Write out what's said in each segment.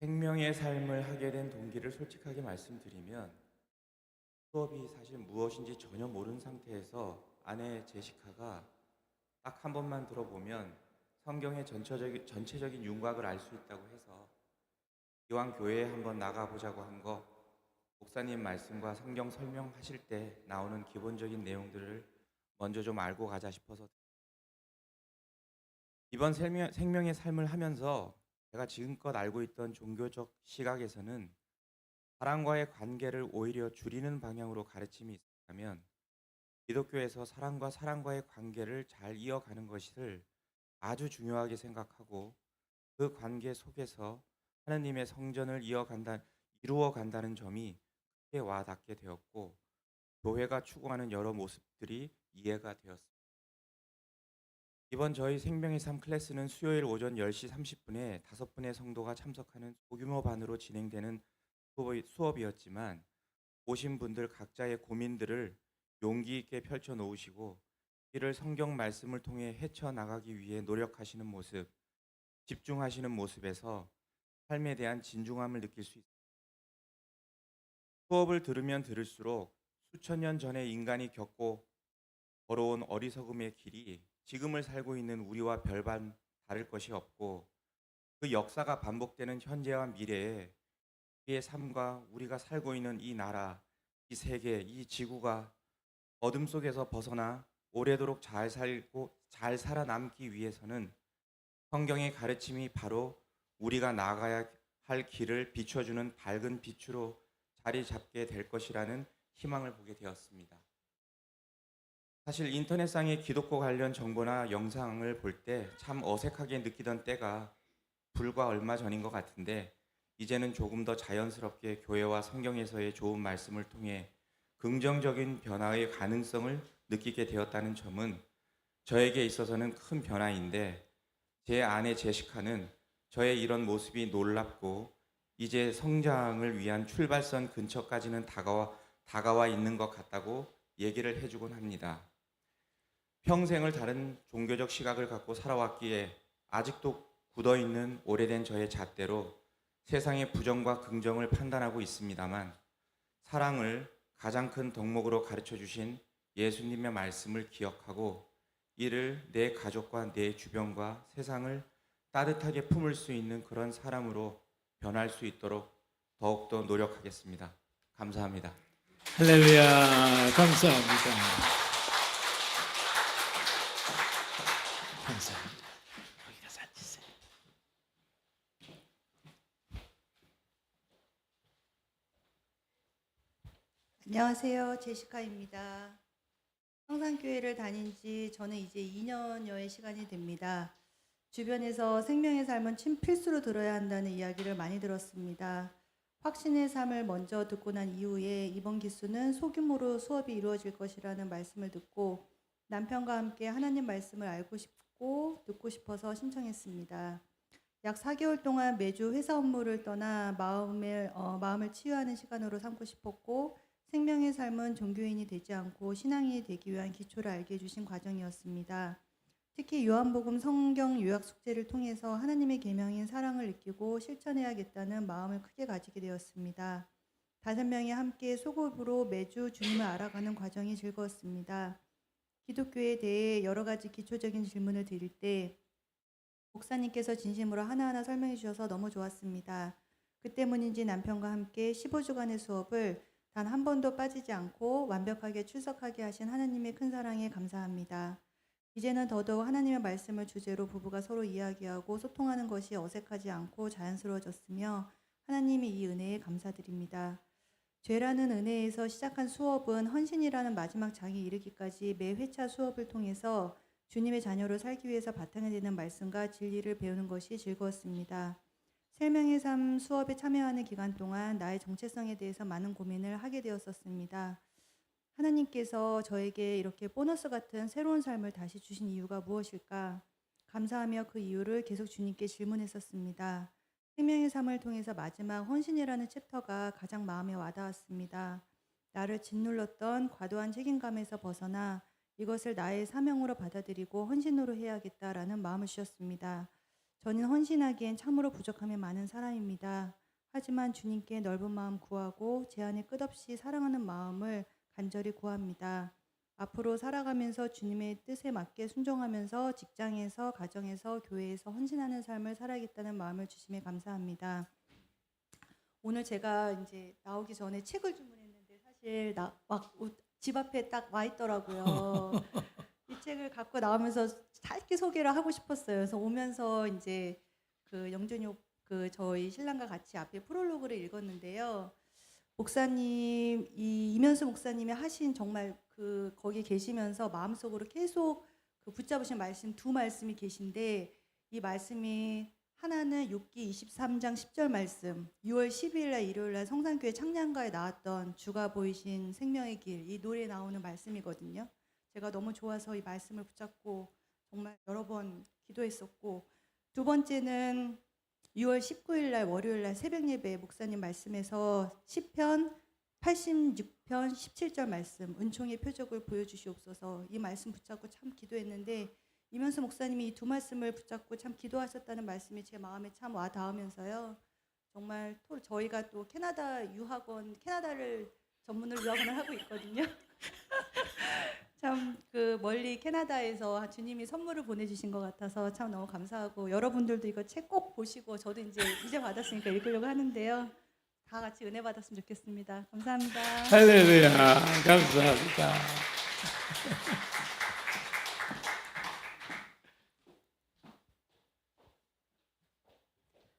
생명의 삶을 하게 된 동기를 솔직하게 말씀드리면 수업이 사실 무엇인지 전혀 모르는 상태에서 아내 제시카가 딱 한 번만 들어보면 성경의 전체적인 윤곽을 알 수 있다고 해서 이왕 교회에 한번 나가보자고 한 거, 목사님 말씀과 성경 설명하실 때 나오는 기본적인 내용들을 먼저 좀 알고 가자 싶어서 이번 생명의 삶을 하면서 제가 지금껏 알고 있던 종교적 시각에서는 사랑과의 관계를 오히려 줄이는 방향으로 가르침이 있다면 기독교에서 사랑과 사랑과의 관계를 잘 이어가는 것을 아주 중요하게 생각하고 그 관계 속에서 하나님의 성전을 이루어 간다는 점이 크게 와닿게 되었고 교회가 추구하는 여러 모습들이 이해가 되었습니다. 이번 저희 생명의 삶 클래스는 수요일 오전 10시 30분에 5분의 성도가 참석하는 소규모 반으로 진행되는 수업이었지만 오신 분들 각자의 고민들을 용기 있게 펼쳐 놓으시고 이를 성경 말씀을 통해 헤쳐나가기 위해 노력하시는 모습, 집중하시는 모습에서 삶에 대한 진중함을 느낄 수 있습니다. 수업을 들으면 들을수록 수천 년 전에 인간이 겪고 걸어온 어리석음의 길이 지금을 살고 있는 우리와 별반 다를 것이 없고 그 역사가 반복되는 현재와 미래에 우리의 삶과 우리가 살고 있는 이 나라, 이 세계, 이 지구가 어둠 속에서 벗어나 오래도록 잘 살고 잘 살아남기 위해서는 성경의 가르침이 바로 우리가 나아가야 할 길을 비춰주는 밝은 빛으로 자리 잡게 될 것이라는 희망을 보게 되었습니다. 사실 인터넷상의 기독교 관련 정보나 영상을 볼 때 참 어색하게 느끼던 때가 불과 얼마 전인 것 같은데 이제는 조금 더 자연스럽게 교회와 성경에서의 좋은 말씀을 통해 긍정적인 변화의 가능성을 느끼게 되었다는 점은 저에게 있어서는 큰 변화인데 제 아내 제시카는 저의 이런 모습이 놀랍고 이제 성장을 위한 출발선 근처까지는 다가와 있는 것 같다고 얘기를 해주곤 합니다. 평생을 다른 종교적 시각을 갖고 살아왔기에 아직도 굳어있는 오래된 저의 잣대로 세상의 부정과 긍정을 판단하고 있습니다만 사랑을 가장 큰 덕목으로 가르쳐 주신 예수님의 말씀을 기억하고 이를 내 가족과 내 주변과 세상을 따뜻하게 품을 수 있는 그런 사람으로 변할 수 있도록 더욱더 노력하겠습니다. 감사합니다. 할렐루야, 감사합니다. 감사합니다. 거기 가서 앉으세요. 안녕하세요. 제시카입니다. 성산교회를 다닌 지 저는 이제 2년여의 시간이 됩니다. 주변에서 생명의 삶은 필수로 들어야 한다는 이야기를 많이 들었습니다. 확신의 삶을 먼저 듣고 난 이후에 이번 기수는 소규모로 수업이 이루어질 것이라는 말씀을 듣고 남편과 함께 하나님 말씀을 알고 싶고 듣고 싶어서 신청했습니다. 약 4개월 동안 매주 회사 업무를 떠나 마음을 치유하는 시간으로 삼고 싶었고 생명의 삶은 종교인이 되지 않고 신앙인이 되기 위한 기초를 알게 해주신 과정이었습니다. 특히 요한복음 성경 요약 숙제를 통해서 하나님의 계명인 사랑을 느끼고 실천해야겠다는 마음을 크게 가지게 되었습니다. 5명이 함께 소그룹으로 매주 주님을 알아가는 과정이 즐거웠습니다. 기독교에 대해 여러 가지 기초적인 질문을 드릴 때 목사님께서 진심으로 하나하나 설명해 주셔서 너무 좋았습니다. 그 때문인지 남편과 함께 15주간의 수업을 단 한 번도 빠지지 않고 완벽하게 출석하게 하신 하나님의 큰 사랑에 감사합니다. 이제는 더더욱 하나님의 말씀을 주제로 부부가 서로 이야기하고 소통하는 것이 어색하지 않고 자연스러워졌으며 하나님의 이 은혜에 감사드립니다. 죄라는 은혜에서 시작한 수업은 헌신이라는 마지막 장에 이르기까지 매 회차 수업을 통해서 주님의 자녀로 살기 위해서 바탕이 되는 말씀과 진리를 배우는 것이 즐거웠습니다. 생명의 삶 수업에 참여하는 기간 동안 나의 정체성에 대해서 많은 고민을 하게 되었었습니다. 하나님께서 저에게 이렇게 보너스 같은 새로운 삶을 다시 주신 이유가 무엇일까? 감사하며 그 이유를 계속 주님께 질문했었습니다. 생명의 삶을 통해서 마지막 헌신이라는 챕터가 가장 마음에 와닿았습니다. 나를 짓눌렀던 과도한 책임감에서 벗어나 이것을 나의 사명으로 받아들이고 헌신으로 해야겠다라는 마음을 주셨습니다. 저는 헌신하기엔 참으로 부족함이 많은 사람입니다. 하지만 주님께 넓은 마음 구하고 제 안에 끝없이 사랑하는 마음을 간절히 구합니다. 앞으로 살아가면서 주님의 뜻에 맞게 순종하면서 직장에서, 가정에서, 교회에서 헌신하는 삶을 살아야겠다는 마음을 주심에 감사합니다. 오늘 제가 이제 나오기 전에 책을 주문했는데 사실 집 앞에 딱 와 있더라고요. 이 책을 갖고 나오면서 짧게 소개를 하고 싶었어요. 그래서 오면서 이제 그 영준이 저희 신랑과 같이 앞에 프롤로그를 읽었는데요. 목사님, 이면수 목사님이 하신 정말 거기 계시면서 마음속으로 계속 붙잡으신 말씀 두 말씀이 계신데, 이 말씀이 하나는 욥기 23장 10절 말씀, 6월 12일 날 일요일 날 성산교회 창량가에 나왔던 주가 보이신 생명의 길, 이 노래에 나오는 말씀이거든요. 제가 너무 좋아서 이 말씀을 붙잡고 정말 여러 번 기도했었고, 두 번째는 6월 19일 날 월요일 날 새벽 예배 목사님 말씀에서 시편 86편 17절 말씀, 은총의 표적을 보여주시옵소서, 이 말씀 붙잡고 참 기도했는데, 이면수 목사님이 이 두 말씀을 붙잡고 참 기도하셨다는 말씀이 제 마음에 참 와 닿으면서요. 정말 저희가 또 캐나다를 전문으로 유학원을 하고 있거든요. 참 멀리 캐나다에서 주님이 선물을 보내주신 것 같아서 참 너무 감사하고, 여러분들도 이거 책 꼭 보시고, 저도 이제 받았으니까 읽으려고 하는데요. 다 같이 은혜 받았으면 좋겠습니다. 감사합니다. 할렐루야. 감사합니다.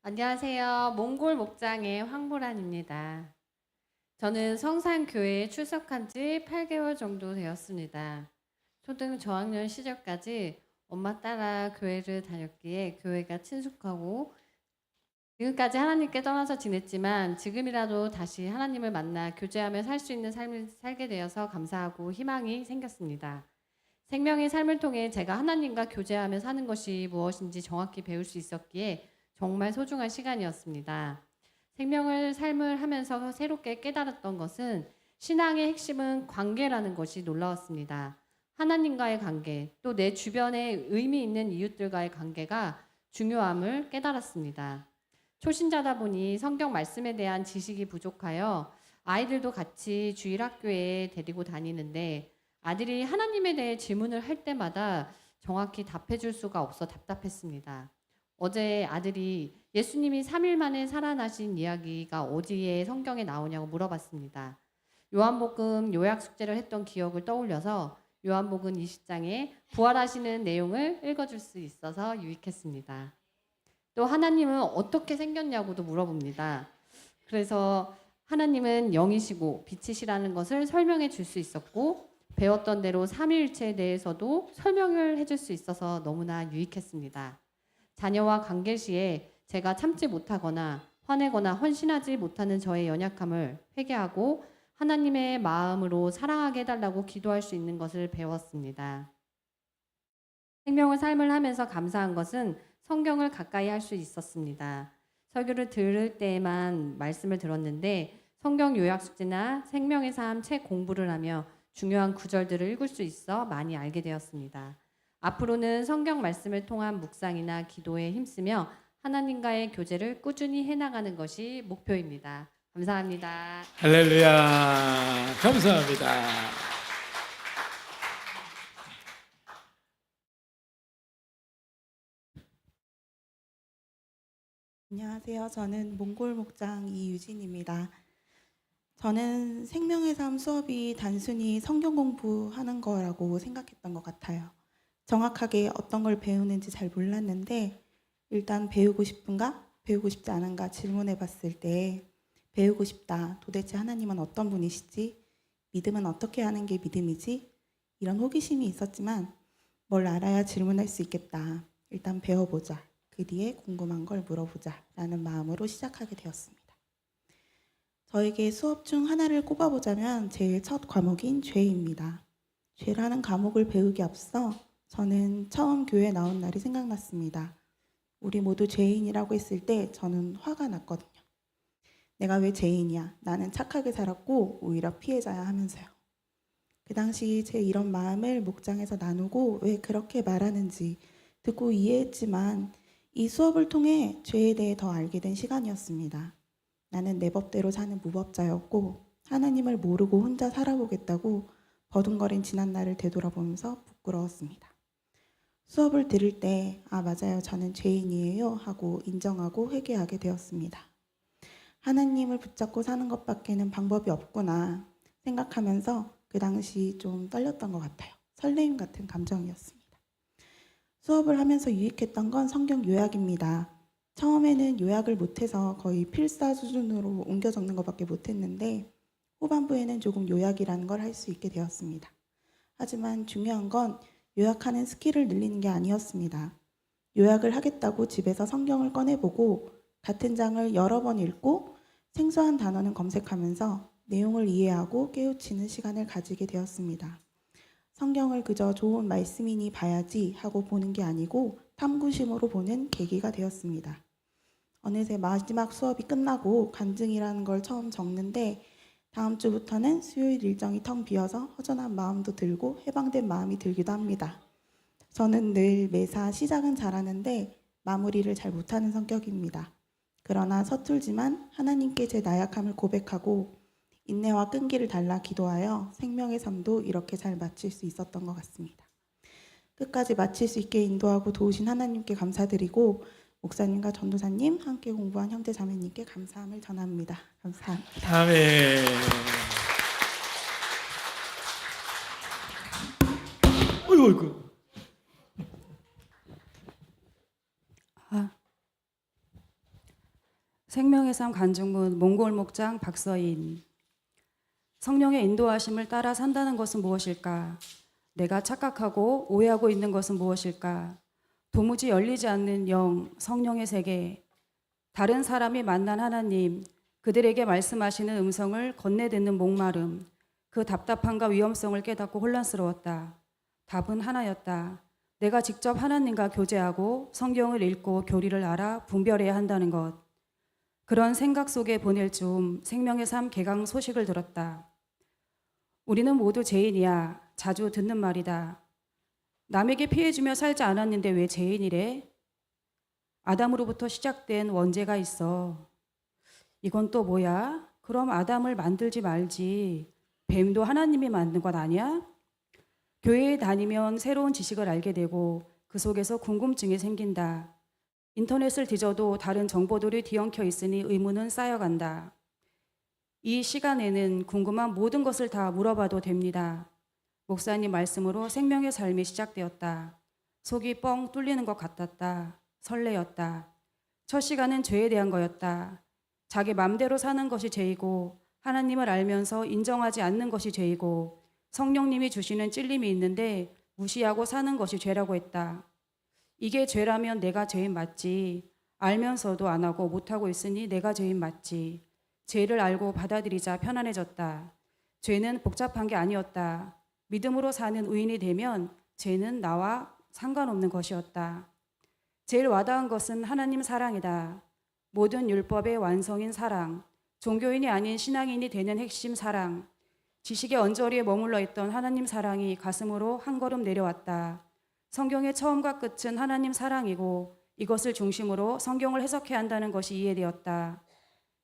안녕하세요. 몽골 목장의 황보란입니다. 저는 성산교회에 출석한 지 8개월 정도 되었습니다. 초등 저학년 시절까지 엄마 따라 교회를 다녔기에 교회가 친숙하고, 지금까지 하나님께 떠나서 지냈지만 지금이라도 다시 하나님을 만나 교제하며 살 수 있는 삶을 살게 되어서 감사하고 희망이 생겼습니다. 생명의 삶을 통해 제가 하나님과 교제하며 사는 것이 무엇인지 정확히 배울 수 있었기에 정말 소중한 시간이었습니다. 생명을 삶을 하면서 새롭게 깨달았던 것은 신앙의 핵심은 관계라는 것이 놀라웠습니다. 하나님과의 관계, 또 내 주변에 의미 있는 이웃들과의 관계가 중요함을 깨달았습니다. 초신자다 보니 성경 말씀에 대한 지식이 부족하여 아이들도 같이 주일학교에 데리고 다니는데, 아들이 하나님에 대해 질문을 할 때마다 정확히 답해 줄 수가 없어 답답했습니다. 어제 아들이 예수님이 3일 만에 살아나신 이야기가 어디에 성경에 나오냐고 물어봤습니다. 요한복음 요약 숙제를 했던 기억을 떠올려서 요한복음 20장에 부활하시는 내용을 읽어줄 수 있어서 유익했습니다. 또 하나님은 어떻게 생겼냐고도 물어봅니다. 그래서 하나님은 영이시고 빛이시라는 것을 설명해 줄 수 있었고, 배웠던 대로 삼위일체에 대해서도 설명을 해줄 수 있어서 너무나 유익했습니다. 자녀와 관계 시에 제가 참지 못하거나 화내거나 헌신하지 못하는 저의 연약함을 회개하고 하나님의 마음으로 사랑하게 해달라고 기도할 수 있는 것을 배웠습니다. 생명의 삶을 하면서 감사한 것은 성경을 가까이 할 수 있었습니다. 설교를 들을 때에만 말씀을 들었는데 성경 요약 숙제나 생명의 삶 책 공부를 하며 중요한 구절들을 읽을 수 있어 많이 알게 되었습니다. 앞으로는 성경 말씀을 통한 묵상이나 기도에 힘쓰며 하나님과의 교제를 꾸준히 해나가는 것이 목표입니다. 감사합니다. 할렐루야. 감사합니다. 안녕하세요. 저는 몽골 목장 이유진입니다. 저는 생명의 삶 수업이 단순히 성경 공부하는 거라고 생각했던 것 같아요. 정확하게 어떤 걸 배우는지 잘 몰랐는데, 일단 배우고 싶은가, 배우고 싶지 않은가 질문해 봤을 때 배우고 싶다. 도대체 하나님은 어떤 분이시지? 믿음은 어떻게 하는 게 믿음이지? 이런 호기심이 있었지만 뭘 알아야 질문할 수 있겠다. 일단 배워보자. 그 뒤에 궁금한 걸 물어보자 라는 마음으로 시작하게 되었습니다. 저에게 수업 중 하나를 꼽아보자면 제일 첫 과목인 죄입니다. 죄라는 과목을 배우기 앞서 저는 처음 교회에 나온 날이 생각났습니다. 우리 모두 죄인이라고 했을 때 저는 화가 났거든요. 내가 왜 죄인이야? 나는 착하게 살았고 오히려 피해자야 하면서요. 그 당시 제 이런 마음을 목장에서 나누고 왜 그렇게 말하는지 듣고 이해했지만, 이 수업을 통해 죄에 대해 더 알게 된 시간이었습니다. 나는 내 법대로 사는 무법자였고 하나님을 모르고 혼자 살아보겠다고 버둥거린 지난날을 되돌아보면서 부끄러웠습니다. 수업을 들을 때 맞아요. 저는 죄인이에요 하고 인정하고 회개하게 되었습니다. 하나님을 붙잡고 사는 것밖에는 방법이 없구나 생각하면서 그 당시 좀 떨렸던 것 같아요. 설레임 같은 감정이었습니다. 수업을 하면서 유익했던 건 성경 요약입니다. 처음에는 요약을 못해서 거의 필사 수준으로 옮겨 적는 것밖에 못했는데 후반부에는 조금 요약이라는 걸 할 수 있게 되었습니다. 하지만 중요한 건 요약하는 스킬을 늘리는 게 아니었습니다. 요약을 하겠다고 집에서 성경을 꺼내보고 같은 장을 여러 번 읽고 생소한 단어는 검색하면서 내용을 이해하고 깨우치는 시간을 가지게 되었습니다. 성경을 그저 좋은 말씀이니 봐야지 하고 보는 게 아니고 탐구심으로 보는 계기가 되었습니다. 어느새 마지막 수업이 끝나고 간증이라는 걸 처음 적는데 다음 주부터는 수요일 일정이 텅 비어서 허전한 마음도 들고 해방된 마음이 들기도 합니다. 저는 늘 매사 시작은 잘하는데 마무리를 잘 못하는 성격입니다. 그러나 서툴지만 하나님께 제 나약함을 고백하고 인내와 끈기를 달라 기도하여 생명의 삶도 이렇게 잘 마칠 수 있었던 것 같습니다. 끝까지 마칠 수 있게 인도하고 도우신 하나님께 감사드리고 목사님과 전도사님 함께 공부한 형제 자매님께 감사함을 전합니다. 감사합니다. 아멘. 어이구. 생명의 삶 간증문 몽골 목장 박서인. 성령의 인도하심을 따라 산다는 것은 무엇일까? 내가 착각하고 오해하고 있는 것은 무엇일까? 도무지 열리지 않는 영, 성령의 세계. 다른 사람이 만난 하나님, 그들에게 말씀하시는 음성을 건네듣는 목마름. 그 답답함과 위험성을 깨닫고 혼란스러웠다. 답은 하나였다. 내가 직접 하나님과 교제하고 성경을 읽고 교리를 알아 분별해야 한다는 것. 그런 생각 속에 보낼 즈음 생명의 삶 개강 소식을 들었다. 우리는 모두 죄인이야. 자주 듣는 말이다. 남에게 피해주며 살지 않았는데 왜 죄인이래? 아담으로부터 시작된 원죄가 있어. 이건 또 뭐야? 그럼 아담을 만들지 말지. 뱀도 하나님이 만든 것 아니야? 교회에 다니면 새로운 지식을 알게 되고 그 속에서 궁금증이 생긴다. 인터넷을 뒤져도 다른 정보들이 뒤엉켜 있으니 의문은 쌓여간다. 이 시간에는 궁금한 모든 것을 다 물어봐도 됩니다. 목사님 말씀으로 생명의 삶이 시작되었다. 속이 뻥 뚫리는 것 같았다. 설레었다. 첫 시간은 죄에 대한 거였다. 자기 맘대로 사는 것이 죄이고 하나님을 알면서 인정하지 않는 것이 죄이고 성령님이 주시는 찔림이 있는데 무시하고 사는 것이 죄라고 했다. 이게 죄라면 내가 죄인 맞지. 알면서도 안 하고 못하고 있으니 내가 죄인 맞지. 죄를 알고 받아들이자 편안해졌다. 죄는 복잡한 게 아니었다. 믿음으로 사는 의인이 되면 죄는 나와 상관없는 것이었다. 제일 와닿은 것은 하나님 사랑이다. 모든 율법의 완성인 사랑, 종교인이 아닌 신앙인이 되는 핵심 사랑, 지식의 언저리에 머물러 있던 하나님 사랑이 가슴으로 한 걸음 내려왔다. 성경의 처음과 끝은 하나님 사랑이고 이것을 중심으로 성경을 해석해야 한다는 것이 이해되었다.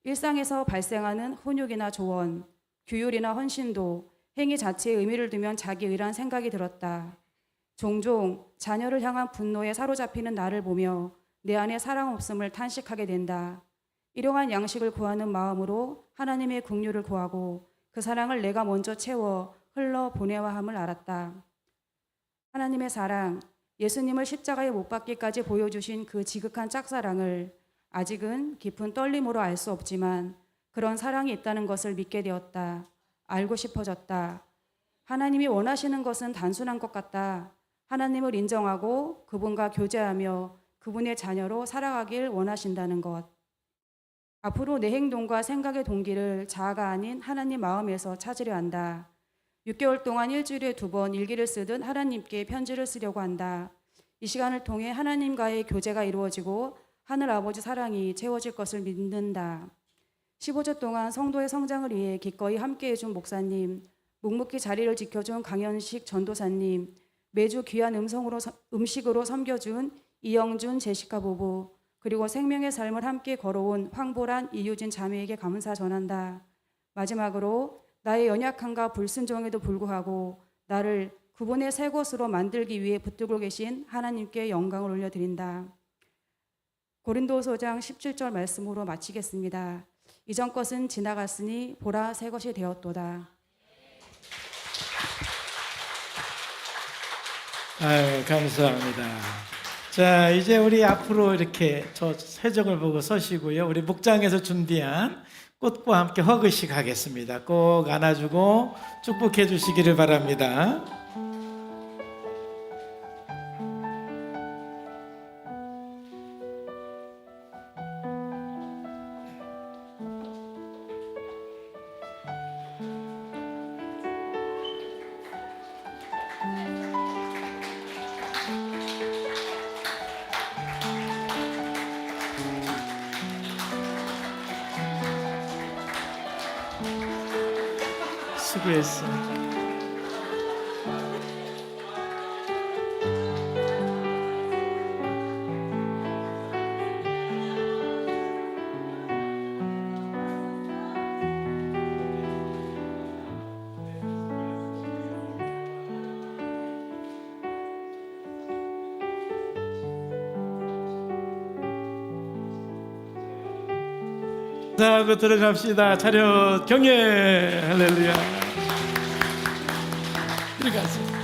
일상에서 발생하는 훈육이나 조언, 규율이나 헌신도 행위 자체에 의미를 두면 자기의란 생각이 들었다. 종종 자녀를 향한 분노에 사로잡히는 나를 보며 내 안에 사랑 없음을 탄식하게 된다. 일용할 양식을 구하는 마음으로 하나님의 긍휼을 구하고 그 사랑을 내가 먼저 채워 흘러 보내야 함을 알았다. 하나님의 사랑, 예수님을 십자가에 못 박기까지 보여주신 그 지극한 짝사랑을 아직은 깊은 떨림으로 알 수 없지만 그런 사랑이 있다는 것을 믿게 되었다. 알고 싶어졌다. 하나님이 원하시는 것은 단순한 것 같다. 하나님을 인정하고 그분과 교제하며 그분의 자녀로 살아가길 원하신다는 것. 앞으로 내 행동과 생각의 동기를 자아가 아닌 하나님 마음에서 찾으려 한다. 6개월 동안 일주일에 2번 일기를 쓰듯 하나님께 편지를 쓰려고 한다. 이 시간을 통해 하나님과의 교제가 이루어지고 하늘 아버지 사랑이 채워질 것을 믿는다. 15주 동안 성도의 성장을 위해 기꺼이 함께해준 목사님, 묵묵히 자리를 지켜준 강현식 전도사님, 매주 귀한 음식으로 섬겨준 이영준, 제시카 부부, 그리고 생명의 삶을 함께 걸어온 황보란, 이유진 자매에게 감사 전한다. 마지막으로 나의 연약함과 불순종에도 불구하고 나를 그분의 새 것으로 만들기 위해 붙들고 계신 하나님께 영광을 올려드린다. 고린도서장 17절 말씀으로 마치겠습니다. 이전 것은 지나갔으니 보라 새 것이 되었도다. 아유, 감사합니다. 자, 이제 우리 앞으로 이렇게 저 세정을 보고 서시고요. 우리 목장에서 준비한 꽃과 함께 허그식 하겠습니다. 꼭 안아주고 축복해 주시기를 바랍니다. 수고했어. 하고 들어갑시다. 차렷 경례. 할렐루야. 들어가세요.